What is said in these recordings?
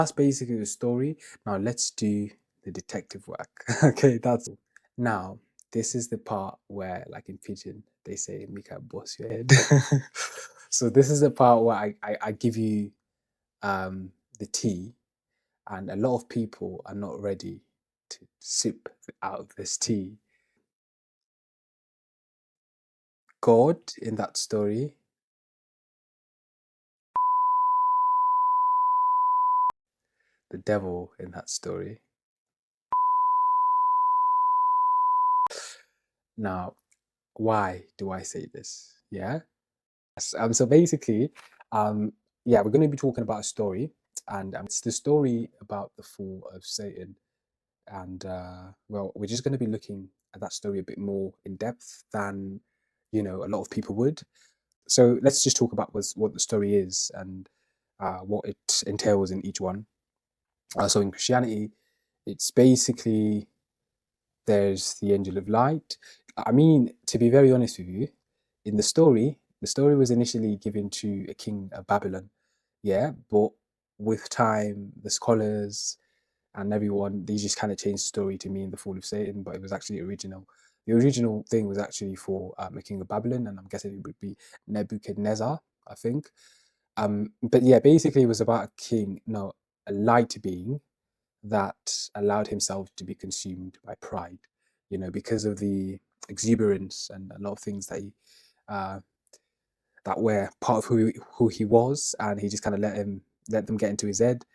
That's basically the story. Now let's do the detective work. Okay, that's now. This is the part where, like in Pigeon, they say, "Mika, boss your head." So this is the part where I give you the tea, and a lot of people are not ready to sip out of this tea. God in that story, the devil in that story. Now, why do I say this? Yeah. So basically, um, yeah, we're going to be talking about a story, and it's the story about the fall of Satan. And well, we're just going to be looking at that story a bit more in depth than a lot of people would. So let's just talk about what the story is and what it entails in each one. So in Christianity, it's basically there's the angel of light. I mean, to be very honest with you, in the story was initially given to a king of Babylon, yeah, but with time, the scholars and everyone, they just kind of changed the story to mean the fall of Satan, but it was actually original. The original thing was actually for a king of Babylon, and I'm guessing it would be Nebuchadnezzar, I think. But yeah, basically, it was about a king, no, a light being that allowed himself to be consumed by pride, because of the exuberance and a lot of things uh, that were part of who he was, and he just kind of let them get into his head,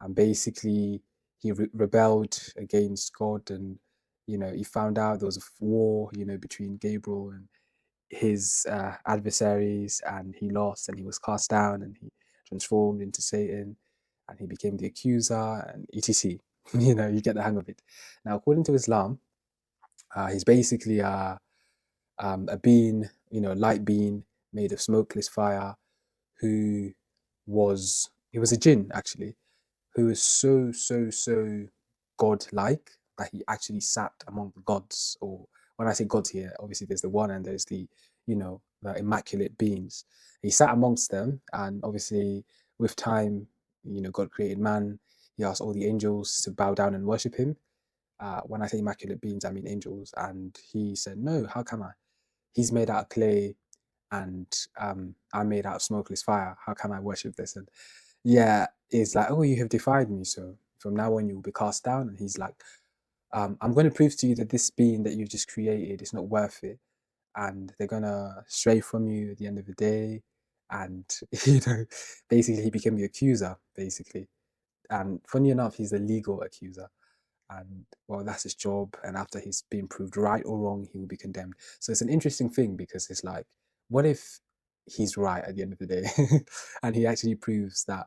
and basically he rebelled against God, and he found out there was a war, between Gabriel and his adversaries, and he lost, and he was cast down, and he transformed into Satan, and he became the accuser, and etc. You get the hang of it. Now, according to Islam, he's basically a being, a light being made of smokeless fire, who he was a jinn actually, who was so god-like that he actually sat among the gods. Or when I say gods here, obviously there's the one and there's the immaculate beings. He sat amongst them, and obviously with time, God created man. He asked all the angels to bow down and worship him. When I say immaculate beings, I mean angels. And he said, "No, how can I? He's made out of clay, and I'm made out of smokeless fire. How can I worship this?" And yeah, it's like, "Oh, you have defied me, so from now on you will be cast down." And he's like, "I'm going to prove to you that this being that you've just created is not worth it, and they're gonna stray from you at the end of the day." And basically, he became the accuser, basically. And funny enough, he's the legal accuser, and well, that's his job. And after he's been proved right or wrong, he will be condemned. So it's an interesting thing, because it's like, what if he's right at the end of the day, and he actually proves that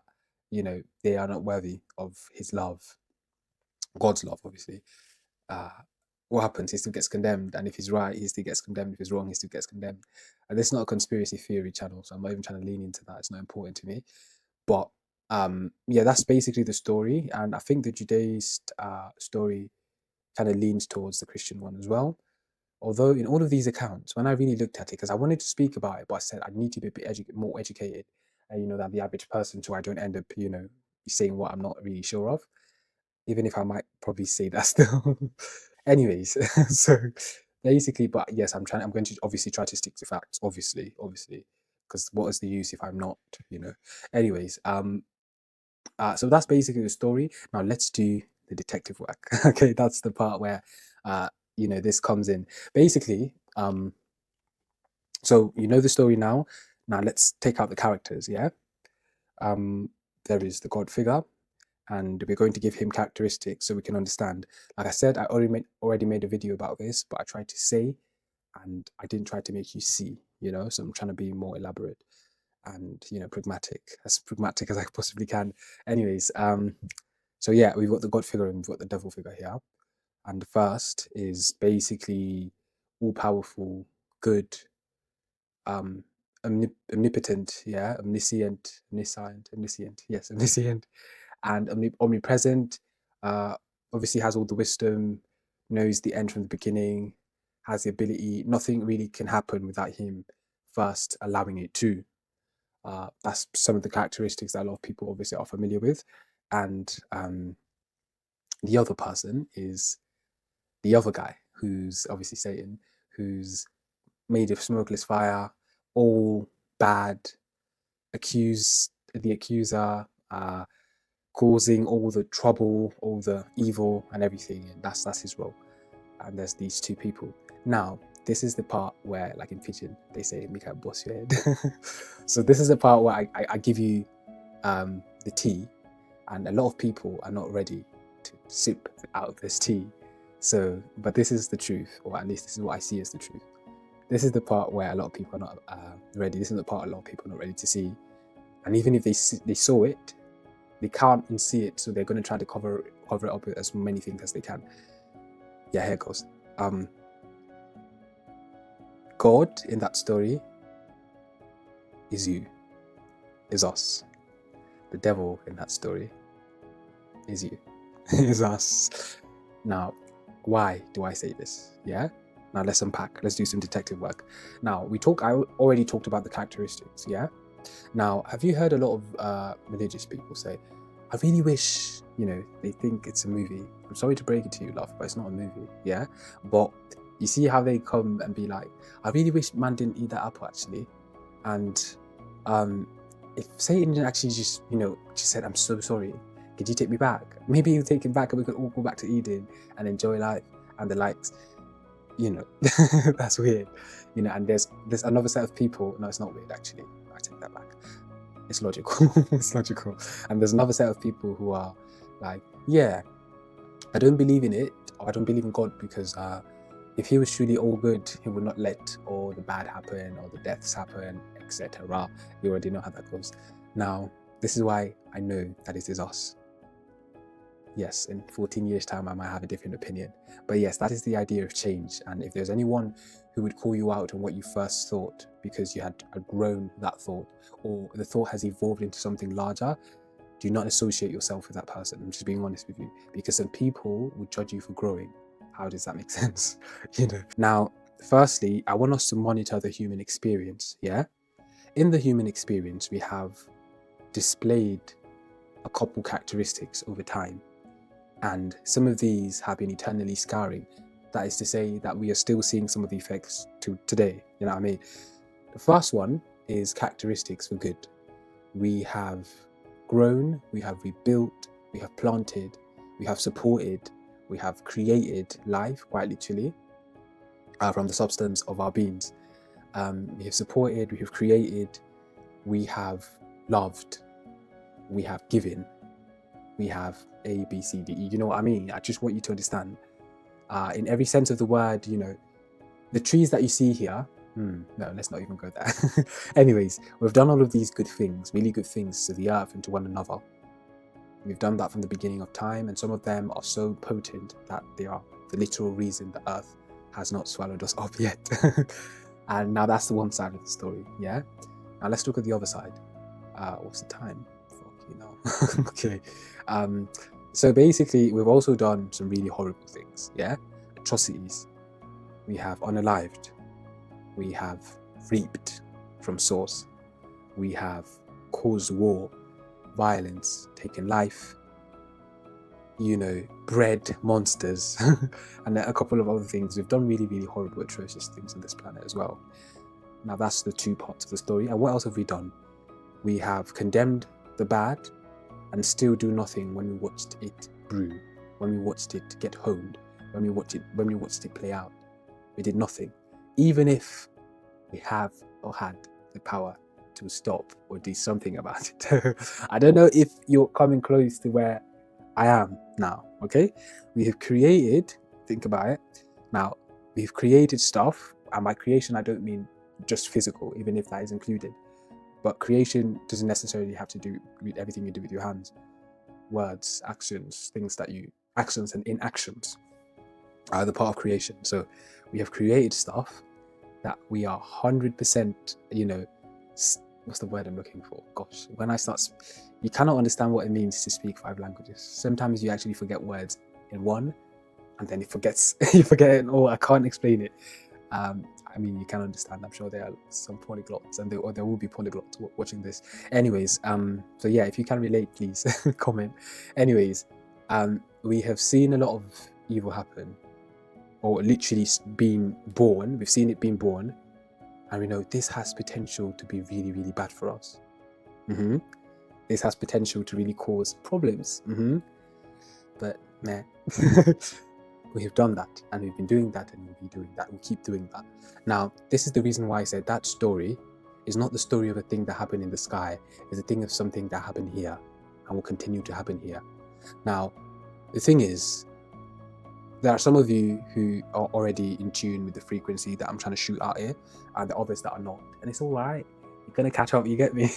they are not worthy of his love, God's love, obviously. uh what happens? He still gets condemned, and if he's right, he still gets condemned. If he's wrong, he still gets condemned. And this is not a conspiracy theory channel, so I'm not even trying to lean into that. It's not important to me. But yeah, that's basically the story, and I think the Judaist story kind of leans towards the Christian one as well. Although in all of these accounts, when I really looked at it, because I wanted to speak about it, but I said I need to be a bit more educated, than the average person, so I don't end up, saying what I'm not really sure of, even if I might probably say that still. Anyways, so basically, but yes, I'm going to obviously try to stick to facts, obviously, because what is the use if I'm not, Anyways, so that's basically the story. Now let's do the detective work. Okay, that's the part where this comes in. Basically, so you know the story now. Now let's take out the characters, yeah? Um there is the God figure, and we're going to give him characteristics so we can understand. Like I said, I already made a video about this, but I tried to say and I didn't try to make you see, so I'm trying to be more elaborate and pragmatic, as pragmatic as I possibly can. Anyways, so yeah, we've got the God figure and we've got the devil figure here. And the first is basically all powerful, good, um, omnipotent, yeah, omniscient, yes, omniscient, and omnipresent. Uh, Obviously has all the wisdom, knows the end from the beginning, has the ability. Nothing really can happen without him first allowing it to. That's some of the characteristics that a lot of people obviously are familiar with. and the other person is the other guy, who's obviously Satan, who's made of smokeless fire, all bad, the accuser, causing all the trouble, all the evil, and everything, and that's his role. And there's these two people. Now, this is the part where, like in Pigeon, they say, "Make a boss your head." So this is the part where I give you the tea, and a lot of people are not ready to sip out of this tea. So, but this is the truth, or at least this is what I see as the truth. This is the part where a lot of people are not ready. This is the part a lot of people are not ready to see. And even if they saw it, they can't unsee it, so they're going to try to cover it up with as many things as they can. Yeah, here it goes. God in that story is you, is us. The devil in that story is you, is us. Now, why do I say this? Yeah? Now let's unpack. Let's do some detective work. Now, I already talked about the characteristics, yeah? Now, have you heard a lot of religious people say, I really wish, they think it's a movie. I'm sorry to break it to you, love, but it's not a movie, yeah? But you see how they come and be like, I really wish man didn't eat that apple, actually. And if Satan actually just said, I'm so sorry, could you take me back? Maybe he'll take him back and we could all go back to Eden and enjoy life and the likes. That's weird. And there's another set of people. No, it's not weird, actually. I take that back. It's logical. It's logical. And there's another set of people who are like, yeah, I don't believe in it, or I don't believe in God because if he was truly all good, he would not let all the bad happen or the deaths happen, etc. You already know how that goes. Now, this is why I know that it is us. Yes, in 14 years' time, I might have a different opinion. But yes, that is the idea of change. And if there's anyone who would call you out on what you first thought because you had outgrown that thought, or the thought has evolved into something larger, do not associate yourself with that person. I'm just being honest with you, because some people will judge you for growing. How does that make sense? Now, firstly, I want us to monitor the human experience, yeah? In the human experience, we have displayed a couple characteristics over time. And some of these have been eternally scarring. That is to say that we are still seeing some of the effects to today. You know what I mean? The first one is characteristics for good. We have grown, we have rebuilt, we have planted, we have supported, we have created life, quite literally, from the substance of our beings. We have supported, we have created, we have loved, we have given, we have A, B, C, D, E. You know what I mean? I just want you to understand, in every sense of the word, the trees that you see here, no, let's not even go there. Anyways, we've done all of these good things, really good things to the earth and to one another. We've done that from the beginning of time, and some of them are so potent that they are the literal reason the earth has not swallowed us up yet. And now that's the one side of the story, yeah? Now let's look at the other side. What's the time? Okay. So basically, we've also done some really horrible things, yeah? Atrocities. We have unalived. We have reaped from source. We have caused war, violence, taken life, bred monsters, and a couple of other things. We've done really, really horrible, atrocious things on this planet as well. Now that's the two parts of the story. And what else have we done? We have condemned the bad and still do nothing when we watched it brew, when we watched it get honed, when we watched it play out. We did nothing, even if we have or had the power to stop or do something about it. I don't know if you're coming close to where I am now, okay? We have created, think about it, now we've created stuff, and by creation I don't mean just physical, even if that is included. But creation doesn't necessarily have to do with everything you do with your hands. Words, actions, actions and inactions are the part of creation. So we have created stuff that we are 100%, what's the word I'm looking for? Gosh, when I start, you cannot understand what it means to speak 5 languages. Sometimes you actually forget words in one, and then you forget it all. I can't explain it. I mean, you can understand. I'm sure there are some polyglots, and there will be polyglots watching this. Anyways, so yeah, if you can relate, please comment. Anyways, we have seen a lot of evil happen, or literally being born. We've seen it being born, and we know this has potential to be really, really bad for us. This has potential to really cause problems. But nah. We have done that, and we've been doing that, and we'll be doing that. We'll keep doing that. Now, this is the reason why I said that story is not the story of a thing that happened in the sky. It's a thing of something that happened here and will continue to happen here. Now, the thing is, there are some of you who are already in tune with the frequency that I'm trying to shoot out here, and the others that are not. And it's all right. You're going to catch up. You get me?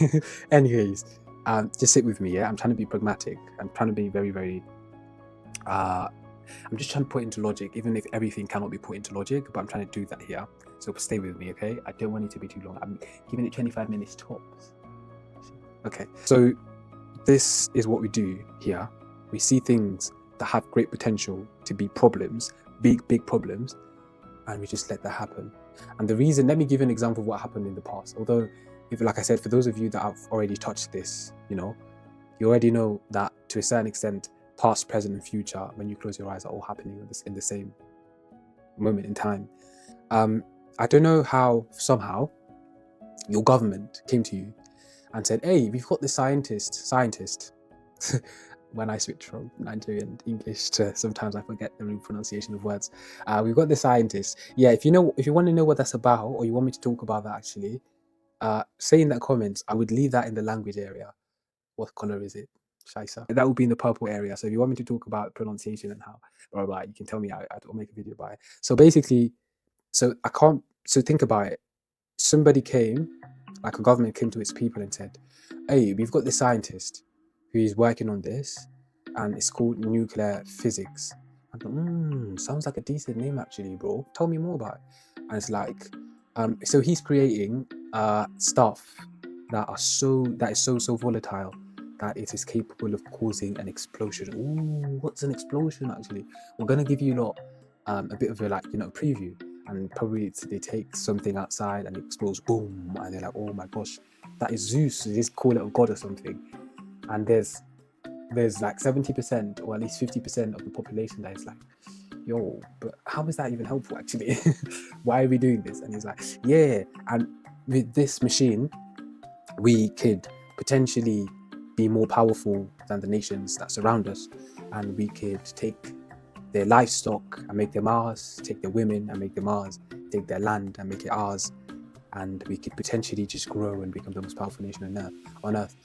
Anyways, just sit with me, yeah? I'm trying to be pragmatic. I'm trying to be very, very... I'm just trying to put into logic, even if everything cannot be put into logic, but I'm trying to do that here. So stay with me, okay? I don't want it to be too long. I'm giving it 25 minutes tops. Okay, so this is what we do here. We see things that have great potential to be problems, big problems, and we just let that happen. And the reason, let me give you an example of what happened in the past. Although, if, like I said, for those of you that have already touched this, you already know that to a certain extent, past, present, and future, when you close your eyes, are all happening in the same moment in time. I don't know how somehow your government came to you and said, hey, we've got this scientist. When I switch from Nigerian English to sometimes I forget the real pronunciation of words. We've got the scientist. Yeah, if you want to know what that's about, or you want me to talk about that actually, say in the comments. I would leave that in the language area. What color is it? Shaisa. That would be in the purple area. So if you want me to talk about pronunciation and how, blah, blah, you can tell me. I'll make a video about it. So basically, so think about it. Somebody came, like a government came to its people and said, hey, we've got this scientist who is working on this, and it's called nuclear physics. I thought, sounds like a decent name actually, bro. Tell me more about it. And it's like, so he's creating stuff that is so volatile that it is capable of causing an explosion. Ooh, what's an explosion actually? We're gonna give you a bit of a preview, and probably they take something outside and it explodes, boom, and they're like, oh my gosh, that is Zeus. So they just call it a god or something. And there's like 70% or at least 50% of the population that is like, yo, but how is that even helpful actually? Why are we doing this? And he's like, yeah, and with this machine, we could potentially be more powerful than the nations that surround us, and we could take their livestock and make them ours, take their women and make them ours, take their land and make it ours, and we could potentially just grow and become the most powerful nation on earth,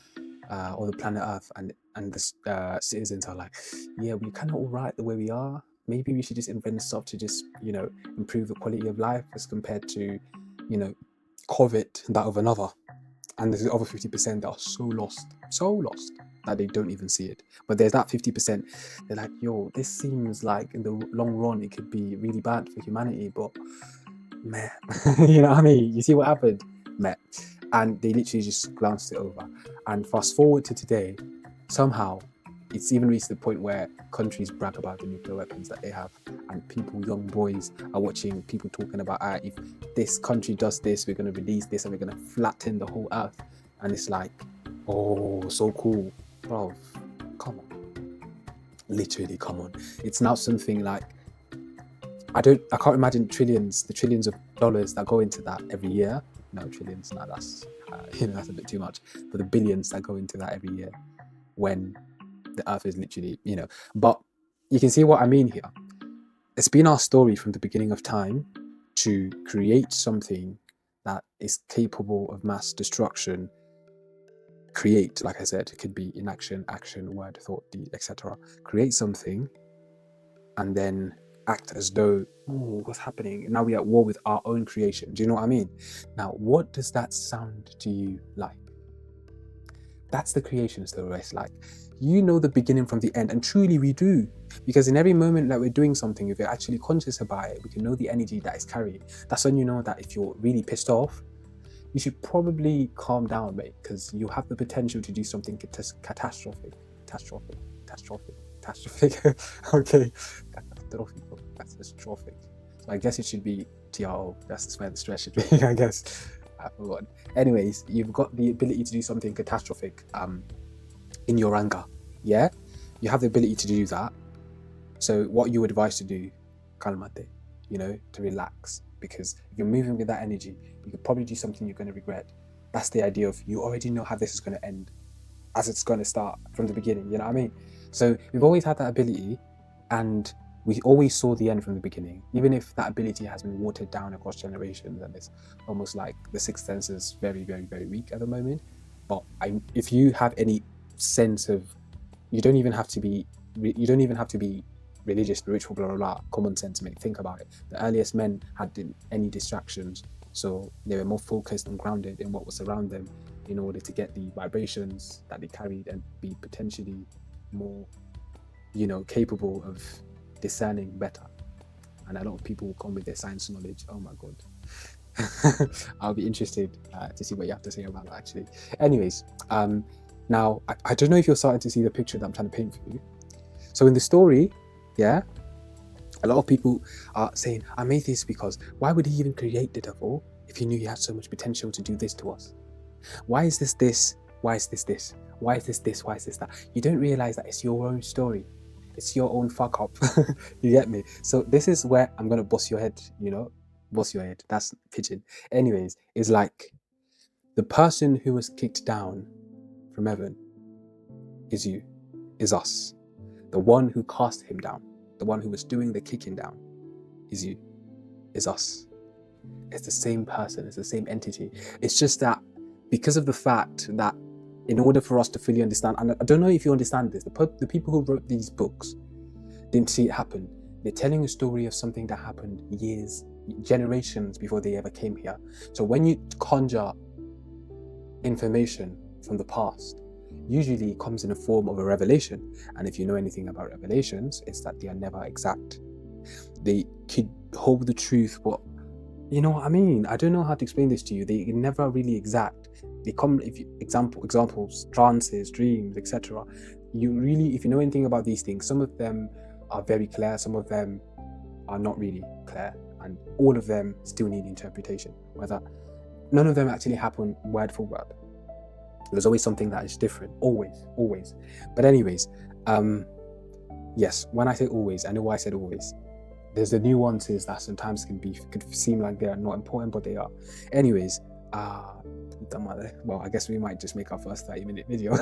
or the planet Earth. And the citizens are like, yeah, we're kind of all right the way we are. Maybe we should just invent stuff to just improve the quality of life as compared to covet that of another. And there's the other 50% that are so lost that they don't even see it. But there's that 50%, they're like, yo, this seems like in the long run it could be really bad for humanity, but meh. You know what I mean? You see what happened? Meh. And they literally just glanced it over. And fast forward to today, somehow it's even reached the point where countries brag about the nuclear weapons that they have, and people, young boys, are watching people talking about, if this country does this, we're going to release this and we're going to flatten the whole earth. And it's like, oh, so cool. Bro, come on. Literally, come on. It's now something like, I can't imagine the trillions of dollars that go into that every year. No, trillions, no, that's that's a bit too much. But the billions that go into that every year, when the earth is literally, but you can see what I mean here. It's been our story from the beginning of time to create something that is capable of mass destruction. Create, like I said, it could be inaction, action, word, thought, deed, etc. Create something and then act as though, oh, what's happening? Now we're at war with our own creation. Do you know what I mean? Now, what does that sound to you like? That's the creation story. It's like, the beginning from the end, and truly we do, because in every moment that we're doing something, if you're actually conscious about it, we can know the energy that is carried. That's when you know that if you're really pissed off, you should probably calm down, mate, because you have the potential to do something catastrophic. Okay, catastrophic. So I guess it should be TRO. That's where the stress should be, I guess. I forgot. Anyways, you've got the ability to do something catastrophic in your anger. Yeah? You have the ability to do that. So what you advise to do, calmate, to relax. Because if you're moving with that energy, you could probably do something you're going to regret. That's the idea of you already know how this is going to end as it's going to start from the beginning. You know what I mean? So we've always had that ability, and we always saw the end from the beginning, even if that ability has been watered down across generations, and it's almost like the sixth sense is very, very, very weak at the moment. But if you have any sense of, you don't even have to be religious, spiritual, blah blah blah. Common sense, mate. Think about it. The earliest men hadn't any distractions, so they were more focused and grounded in what was around them, in order to get the vibrations that they carried and be potentially more, capable of discerning better. And a lot of people will come with their science knowledge. Oh my god. I'll be interested to see what you have to say about that, actually. Anyways, now I don't know if you're starting to see the picture that I'm trying to paint for you. So in the story, yeah, a lot of people are saying, I made this because why would he even create the devil if he knew he had so much potential to do this to us? Why is this this? Why is this this? Why is this this? Why is this that? You don't realize that it's your own story. It's your own fuck up. You get me? So this is where I'm going to bust your head, bust your head. That's pigeon. Anyways, it's like the person who was kicked down from heaven is you, is us. The one who cast him down, the one who was doing the kicking down is you, is us. It's the same person, it's the same entity. It's just that because of the fact that in order for us to fully understand, and I don't know if you understand this, the people who wrote these books didn't see it happen. They're telling a story of something that happened years, generations before they ever came here. So when you conjure information from the past, usually it comes in the form of a revelation. And if you know anything about revelations, it's that they are never exact. They could hold the truth, but you know what I mean? I don't know how to explain this to you. They're never really exact. They come, examples, trances, dreams, etc. If you know anything about these things, some of them are very clear, some of them are not really clear, and all of them still need interpretation. Whether none of them actually happen word for word. There's always something that is different, always. But anyways, yes, when I say always, I know why I said always. There's the nuances that sometimes could seem like they are not important, but they are. Anyways, well, I guess we might just make our first 30-minute video.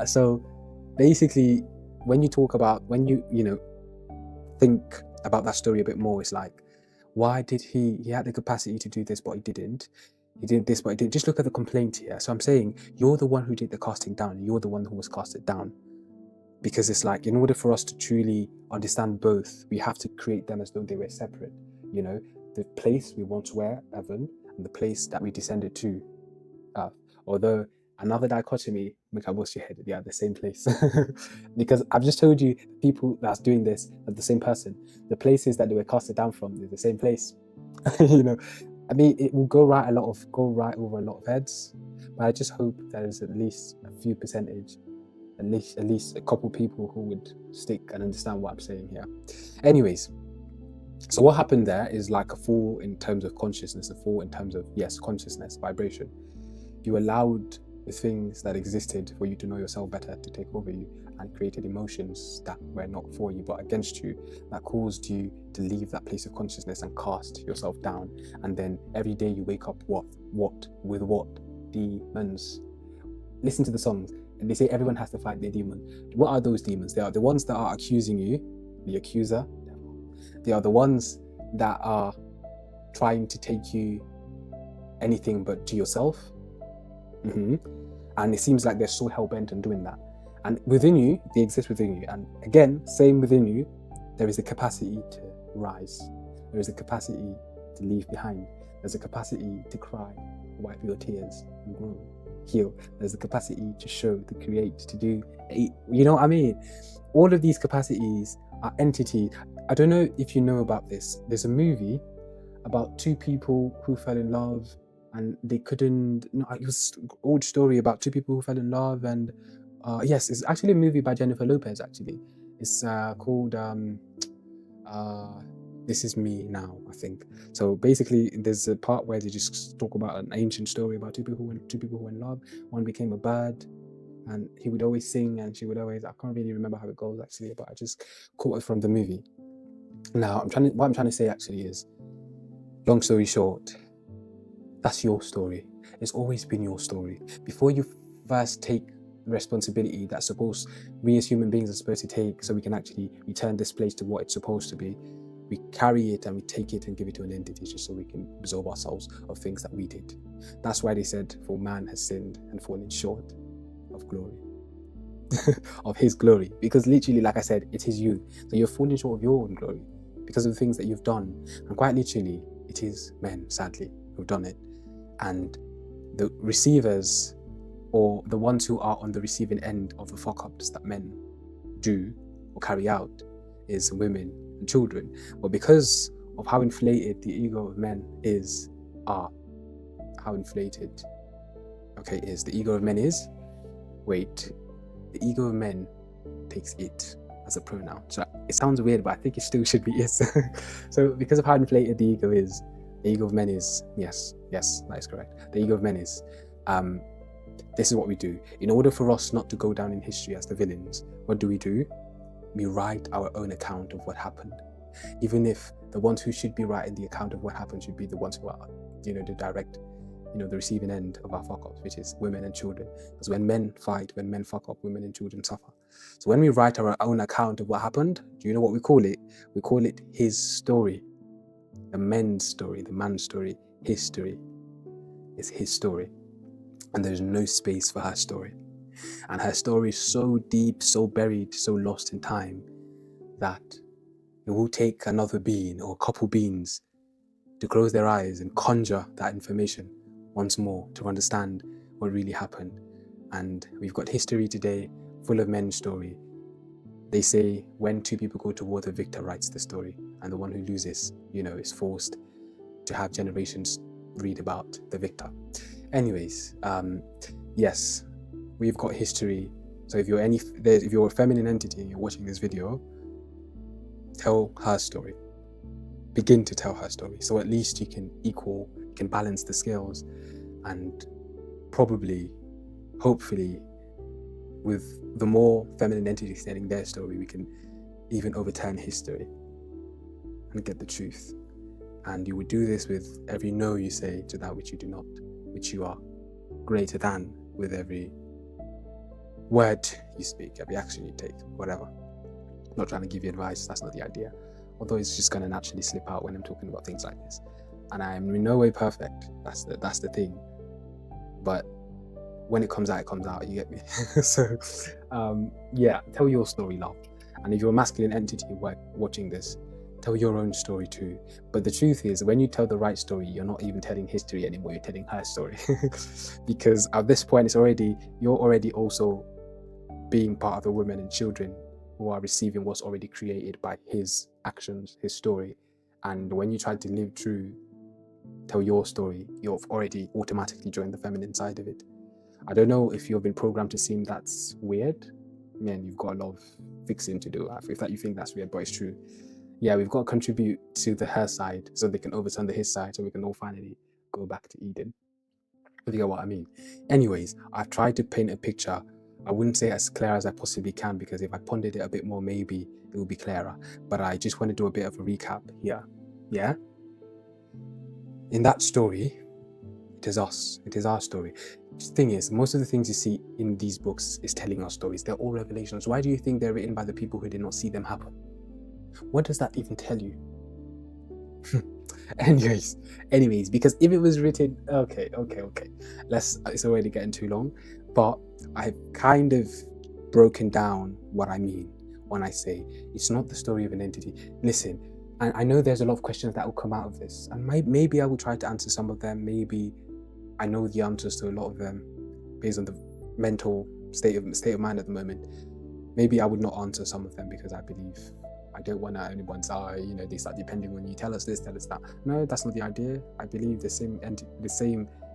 So basically, when you think about that story a bit more, it's like, why did he had the capacity to do this, but he didn't. He did this, but he didn't. Just look at the complaint here. So I'm saying, you're the one who did the casting down. You're the one who was casted down. Because it's like, in order for us to truly understand both, we have to create them as though they were separate. The place we once were, heaven, and the place that we descended to, earth. Although another dichotomy, make I bust your head, they are the same place. Because I've just told you, people that's doing this are the same person. The places that they were casted down from, they're the same place. I mean, it will go right over a lot of heads, but I just hope there's at least a few percentage, at least a couple people who would stick and understand what I'm saying here. Anyways, so what happened there is like a fall in terms of consciousness, a fall in terms of, yes, consciousness, vibration. You allowed the things that existed for you to know yourself better to take over you, and created emotions that were not for you but against you, that caused you to leave that place of consciousness and cast yourself down. And then every day you wake up with what? Demons. Listen to the songs, and they say everyone has to fight their demon. What are those demons? They are the ones that are accusing you, the accuser. They are the ones that are trying to take you anything but to yourself. And it seems like they're so hell-bent on doing that. And within you, they exist within you. And again, same within you, there is a capacity to rise. There is a capacity to leave behind. There's a capacity to cry, wipe your tears, and grow, heal. There's a capacity to show, to create, to do, you know what I mean? All of these capacities are entities. I don't know if you know about this. There's a movie about two people who fell in love, and they couldn't. No, it was an old story about two people who fell in love, and yes, it's actually a movie by Jennifer Lopez. Actually, it's called This is me now, I think. So basically, there's a part where they just talk about an ancient story about two people who were in love. One became a bird, and he would always sing, and she would always. I can't really remember how it goes actually, but I just caught it from the movie. Now, what I'm trying to say actually is, long story short, that's your story. It's always been your story. Before you first take the responsibility that's supposed we as human beings are supposed to take, so we can actually return this place to what it's supposed to be. We carry it and we take it and give it to an entity just so we can absolve ourselves of things that we did. That's why they said, for man has sinned and fallen short of glory. Of his glory. Because literally, like I said, it is you. So you're falling short of your own glory because of the things that you've done. And quite literally, it is men, sadly, who've done it. And the receivers, or the ones who are on the receiving end of the fuck-ups that men do or carry out, is women and children. But because of how inflated the ego of men is, how inflated, is the ego of men is, the ego of men takes it as a pronoun. So it sounds weird, but I think it still should be is. So because of how inflated the ego is, the ego of men is, yes, that is correct. The ego of men is, this is what we do. In order for us not to go down in history as the villains, what do? We write our own account of what happened. Even if the ones who should be writing the account of what happened should be the ones who are, the direct, the receiving end of our fuck-ups, which is women and children. Because when men fight, when men fuck up, women and children suffer. So when we write our own account of what happened, do you know what we call it? We call it his story. The men's story, the man's story, his story. It's his story. And there's no space for her story. And her story is so deep, so buried, so lost in time, that it will take another being or a couple beings to close their eyes and conjure that information once more to understand what really happened. And we've got history today full of men's story. They say when two people go to war, the victor writes the story, and the one who loses, is forced to have generations read about the victor. Anyways, yes, we've got history. So if you're a feminine entity and you're watching this video, tell her story. Begin to tell her story. So at least you can balance the scales, and probably, hopefully, with the more feminine entities telling their story, we can even overturn history and get the truth. And you would do this with every no you say to that which you do not, which you are greater than with every word you speak, every action you take, whatever. I'm not trying to give you advice, that's not the idea. Although it's just going to naturally slip out when I'm talking about things like this. And I am in no way perfect, that's the thing. But when it comes out, you get me? So, tell your story, love. And if you're a masculine entity watching this, tell your own story too. But the truth is, when you tell the right story, you're not even telling history anymore, you're telling her story. Because at this point, you're already also being part of the women and children who are receiving what's already created by his actions, his story. And when you try to live true, tell your story, you've already automatically joined the feminine side of it. I don't know if you've been programmed to seem that's weird. Man, you've got a lot of fixing to do. If you think that's weird, but it's true. Yeah, we've got to contribute to the her side so they can overturn the his side, so we can all finally go back to Eden. If you get what I mean. Anyways, I've tried to paint a picture. I wouldn't say as clear as I possibly can, because if I pondered it a bit more, maybe it will be clearer. But I just want to do a bit of a recap here. Yeah? In that story, it is us. It is our story. The thing is, most of the things you see in these books is telling us stories. They're all revelations. Why do you think they're written by the people who did not see them happen? What does that even tell you? Anyways, because if it was written, okay. It's already getting too long, but I've kind of broken down what I mean when I say it's not the story of an entity. Listen, I know there's a lot of questions that will come out of this, and maybe I will try to answer some of them. Maybe I know the answers to a lot of them based on the mental state of mind at the moment. Maybe I would not answer some of them because I believe I don't want anyone's they start depending on you. Tell us this, tell us that. No, that's not the idea. I believe the same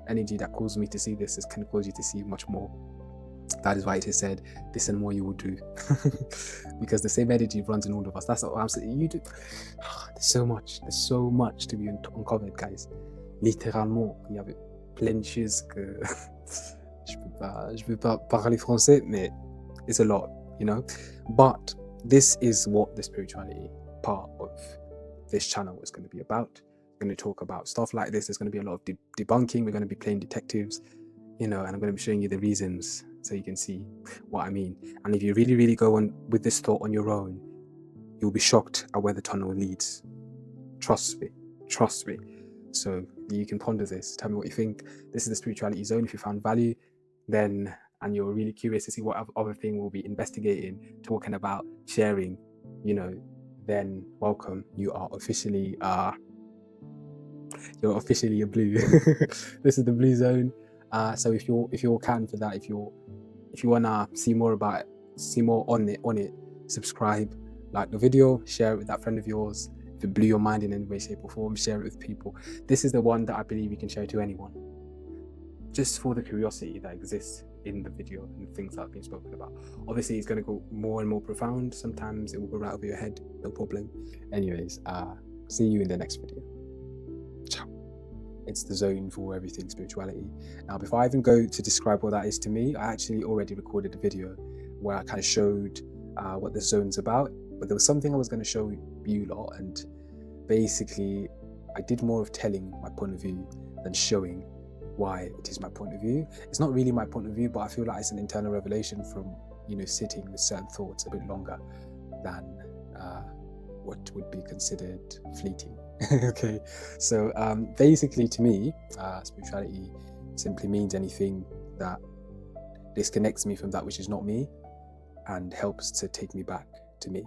energy that caused me to see this can cause you to see much more. That is why it is said, this and more you will do. Because the same energy runs in all of us. That's what I'm saying. You do. There's so much to be uncovered, guys. Littéralement, il y avait plein de choses que je peux pas parler français, mais it's a lot, you know. But this is what the spirituality part of this channel is going to be about. We're going to talk about stuff like this. There's going to be a lot of debunking. We're going to be playing detectives, you know, and I'm going to be showing you the reasons so you can see what I mean. And if you really, really go on with this thought on your own, you'll be shocked at where the tunnel leads. Trust me. So you can ponder this. Tell me what you think. This is the Spirituality Zone. If you found value, then, and you're really curious to see what other thing we'll be investigating, talking about, sharing, you know, then welcome. You are officially you're officially a blue. This is the Blue Zone. So if you're can for that, if you wanna see more about it, see more on it, subscribe, like the video, share it with that friend of yours. If it blew your mind in any way, shape or form, share it with people. This is the one that I believe you can share to anyone, just for the curiosity that exists in the video and the things that have been spoken about. Obviously it's going to go more and more profound. Sometimes it will go right over your head, no problem. Anyways, see you in the next video. Ciao. It's the zone for everything spirituality. Now, before I even go to describe what that is to me, I actually already recorded a video where I kind of showed what the zone's about, but there was something I was going to show you lot, and basically I did more of telling my point of view than showing why it is my point of view. It's not really my point of view, but I feel like it's an internal revelation from, you know, sitting with certain thoughts a bit longer than what would be considered fleeting. Okay, so basically to me, spirituality simply means anything that disconnects me from that which is not me and helps to take me back to me.